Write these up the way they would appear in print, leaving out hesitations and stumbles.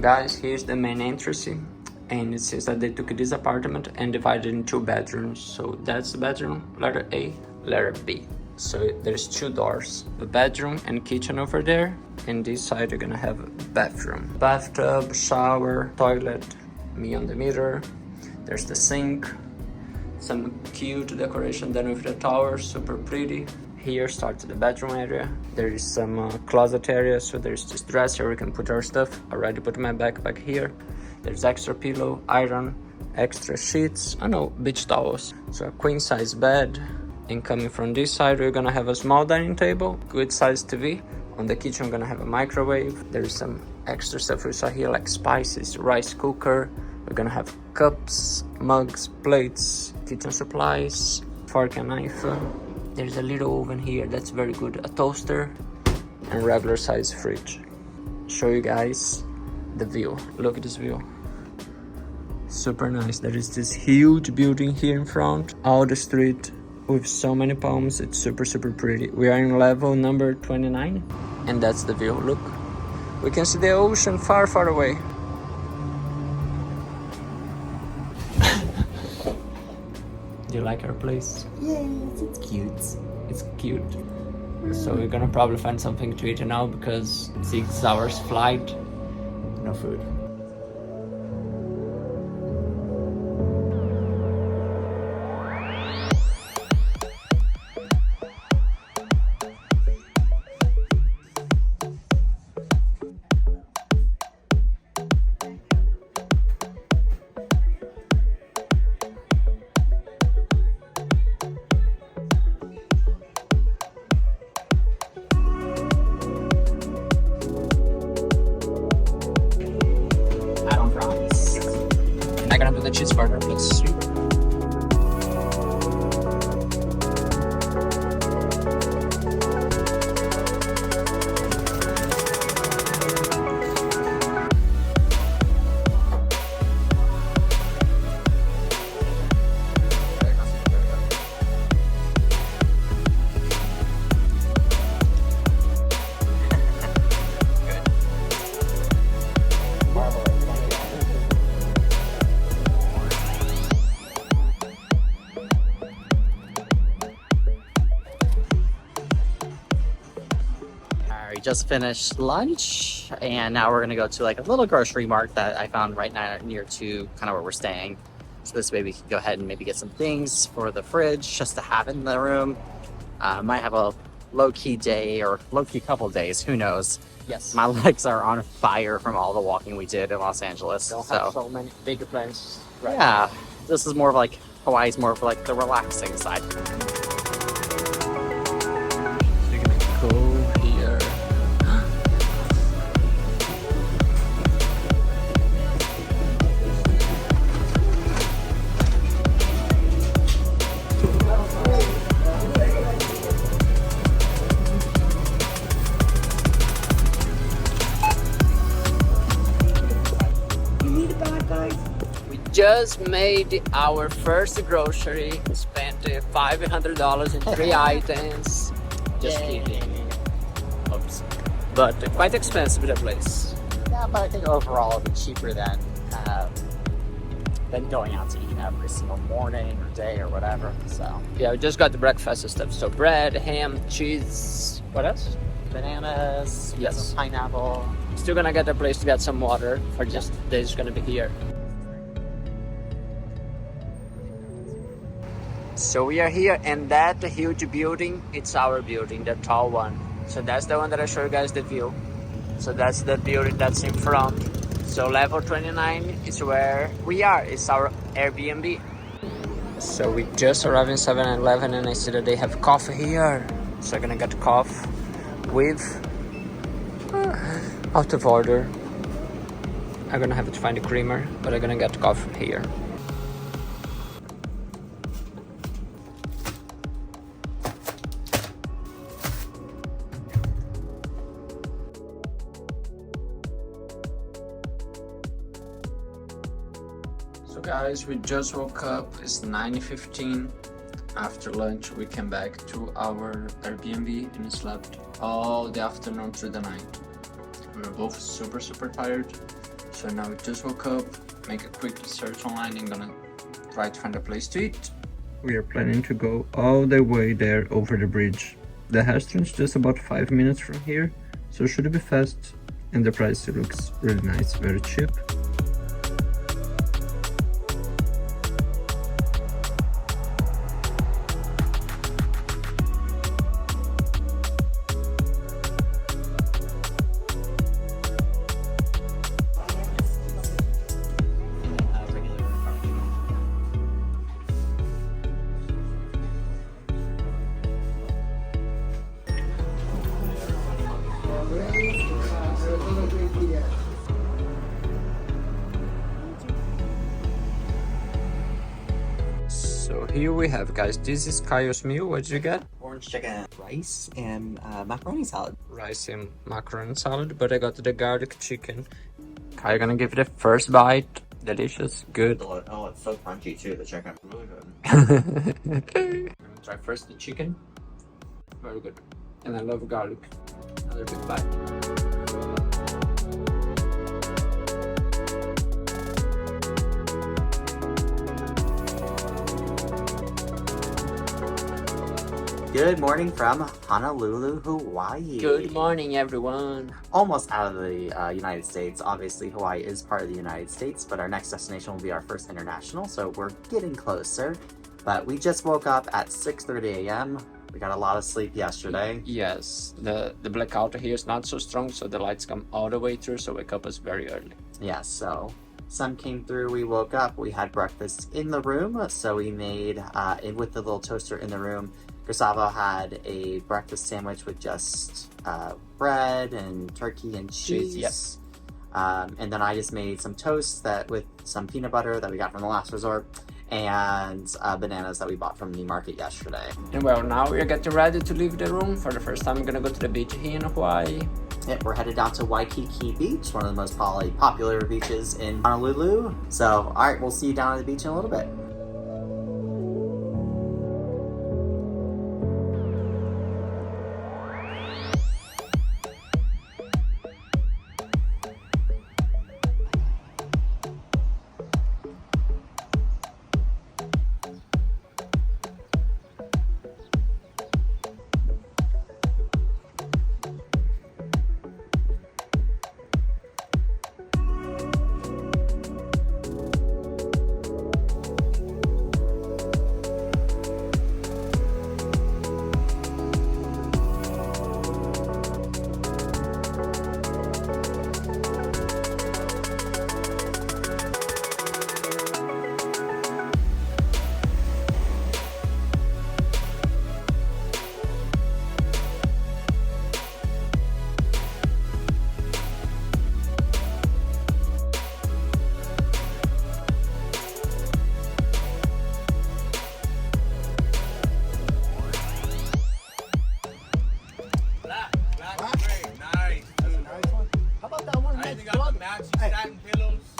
guys, here's the main entrance, and it says that they took this apartment and divided it in 2 bedrooms. So that's the bedroom, letter A, letter B. So there's 2 doors, the bedroom and kitchen over there, and this side you're gonna have a bathroom, bathtub, shower, toilet, me on the mirror. There's the sink, some cute decoration done with the tower, super pretty. Here starts the bedroom area. There is some closet area, so there's this dresser we can put our stuff. I already put my backpack here. There's extra pillow, iron, extra sheets, beach towels. So a queen size bed. And coming from this side, we're gonna have a small dining table, good size TV. On the kitchen, we're gonna have a microwave. There's some extra stuff we saw here, like spices, rice cooker. We're gonna have cups, mugs, plates, kitchen supplies, fork and knife. There's a little oven here, that's very good. A toaster and regular size fridge. Show you guys the view. Look at this view. Super nice. There is this huge building here in front. All the street with so many palms. It's super, super pretty. We are in level number 29. And that's the view. Look. We can see the ocean far, far away. Do you like our place? Yes, it's cute. It's cute. So we're gonna probably find something to eat now because 6 hours flight, no food. I'm gonna do the cheeseburger, please. Just finished lunch, and now we're gonna go to like a little grocery mart that I found right now near to kind of where we're staying. So this way we can go ahead and maybe get some things for the fridge just to have in the room. Might have a low-key day or low-key couple days, who knows. Yes. My legs are on fire from all the walking we did in Los Angeles. Don't have so many big plans. Right. Yeah, this is more of like, Hawaii's more of like the relaxing side. We're gonna go here. Just made our first grocery. Spent $500 in 3 items. Just kidding. Oops. But quite expensive, the place. Yeah, but I think overall it'll be cheaper than going out to eat every single morning or day or whatever. So yeah, we just got the breakfast stuff. So bread, ham, cheese. What else? Bananas. Yes. Some pineapple. Still gonna get a place to get some water for just days gonna be here. So we are here, and that huge building, it's our building, the tall one. So that's the one that I show you guys the view. So that's the building that's in front. So level 29 is where we are. It's our Airbnb. So we just arrived in 7-Eleven, and I see that they have coffee here. So I'm gonna get coffee with out of order. I'm gonna have to find a creamer, but I'm gonna get coffee here. So guys, we just woke up. It's 9:15. After lunch, we came back to our Airbnb and slept all the afternoon through the night. We were both super tired. So now we just woke up, make a quick search online and gonna try to find a place to eat. We are planning to go all the way there over the bridge. The restaurant's just about 5 minutes from here, so should be fast, and the price looks really nice, very cheap. So here we have, guys, this is Kayo's meal. What did you get? Orange chicken, rice, and macaroni salad. Rice and macaroni salad, but I got the garlic chicken. Kayo gonna give it a first bite. Delicious, good. Oh, it's so crunchy too, the chicken. Really good. I'm gonna try first the chicken. Very good. And I love garlic. Another big bite. Good morning from Honolulu, Hawaii. Good morning, everyone. Almost out of the United States. Obviously, Hawaii is part of the United States, but our next destination will be our first international, so we're getting closer. But we just woke up at 6:30 a.m. We got a lot of sleep yesterday. Yes, the blackout here is not so strong, so the lights come all the way through, so wake up us very early. Yeah, so sun came through, we woke up, we had breakfast in the room, so we made, with the little toaster in the room, Gustavo had a breakfast sandwich with just bread and turkey and cheese. Yes. And then I just made some toast with some peanut butter that we got from the last resort and bananas that we bought from the market yesterday. And well, now we're getting ready to leave the room. For the first time, I'm gonna go to the beach here in Hawaii. Yep, we're headed down to Waikiki Beach, one of the most probably popular beaches in Honolulu. So, all right, we'll see you down at the beach in a little bit.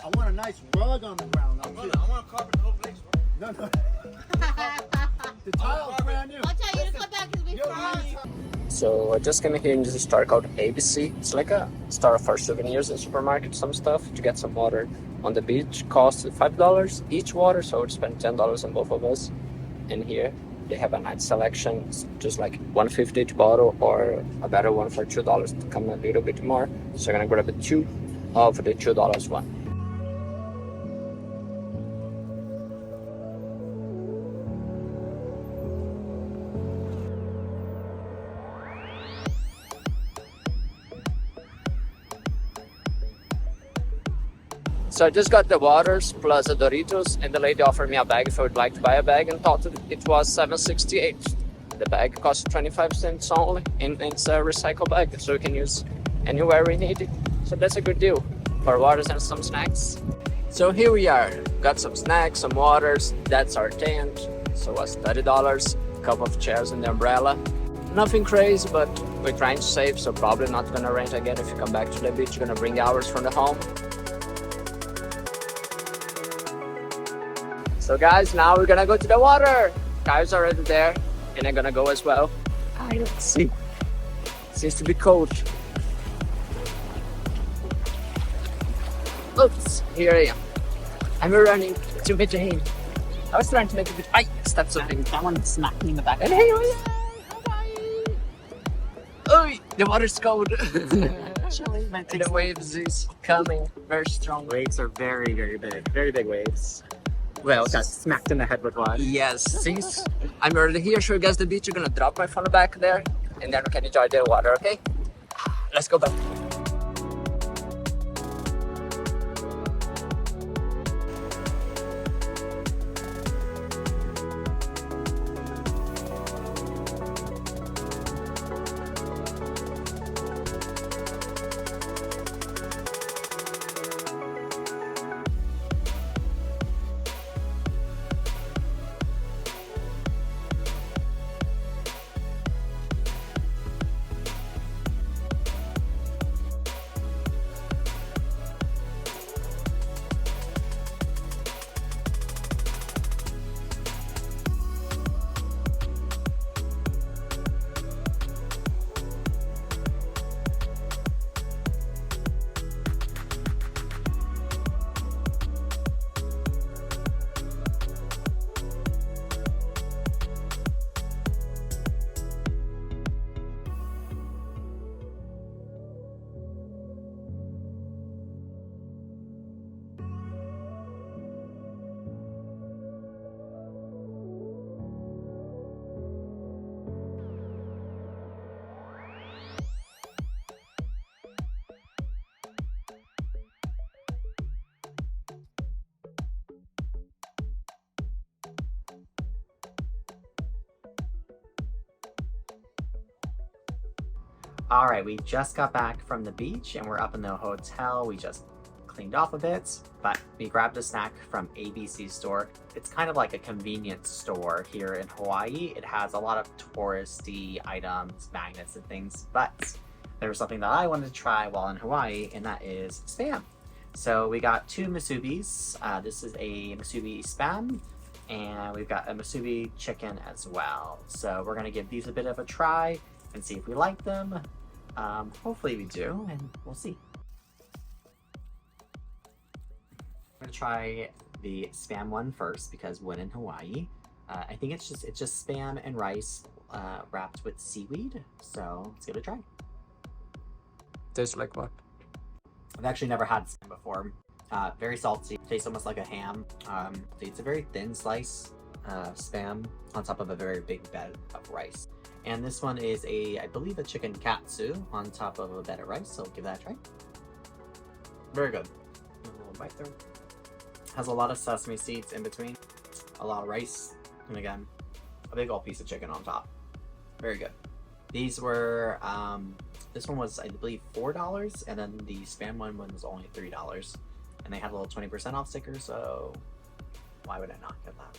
I want a nice rug on the ground. I want to carpet the whole place. No. The tile's brand new. I'll tell you to come back because we froze. So I just came here in this store called ABC. It's like a store for souvenirs and supermarket, some stuff to get some water on the beach. Cost $5 each water, so we'd spend $10 on both of us. And here they have a nice selection, it's just like $1.50 each bottle, or a better one for $2 to come a little bit more. So I'm gonna grab a 2 of the $2 one. So I just got the waters plus the Doritos, and the lady offered me a bag if I would like to buy a bag, and thought it was $7.68. The bag costs 25 cents only, and it's a recycle bag, so we can use anywhere we need it. So that's a good deal for waters and some snacks. So here we are, got some snacks, some waters, that's our tent. So it was $30, a couple of chairs and the umbrella. Nothing crazy, but we're trying to save, so probably not gonna rent again. If you come back to the beach, you're gonna bring ours from the home. So guys, now we're gonna go to the water. Guys already there, and I'm gonna go as well. Let's see. Seems to be cold. Oops, here I am. I'm running to Beijing. I was trying to make a bit. I stepped something. That one smacked me in the back. And here we are. Hawaii. Oh, the water's cold. The waves is coming very strong. Waves are very, very big. Very big waves. Well, got smacked in the head with one. Yes, since I'm already here, show you guys the beach. You're gonna drop my phone back there, and then we can enjoy the water, okay? Let's go back. All right, we just got back from the beach and we're up in the hotel. We just cleaned off a bit, but we grabbed a snack from ABC store. It's kind of like a convenience store here in Hawaii. It has a lot of touristy items, magnets and things, but there was something that I wanted to try while in Hawaii, and that is Spam. So we got 2 musubis. This is a musubi Spam, and we've got a musubi chicken as well. So we're gonna give these a bit of a try and see if we like them. Hopefully we do, and we'll see. I'm gonna try the Spam one first because when in Hawaii, I think it's just Spam and rice wrapped with seaweed. So let's give it a try. Tastes like what? I've actually never had Spam before. Very salty, tastes almost like a ham. It's a very thin slice Spam on top of a very big bed of rice. And this one is I believe a chicken katsu on top of a bed of rice, so give that a try. Very good. A little bite there. Has a lot of sesame seeds in between, a lot of rice, and again, a big old piece of chicken on top. Very good. These were, this one was, I believe, $4, and then the Spam one was only $3. And they had a little 20% off sticker, so why would I not get that?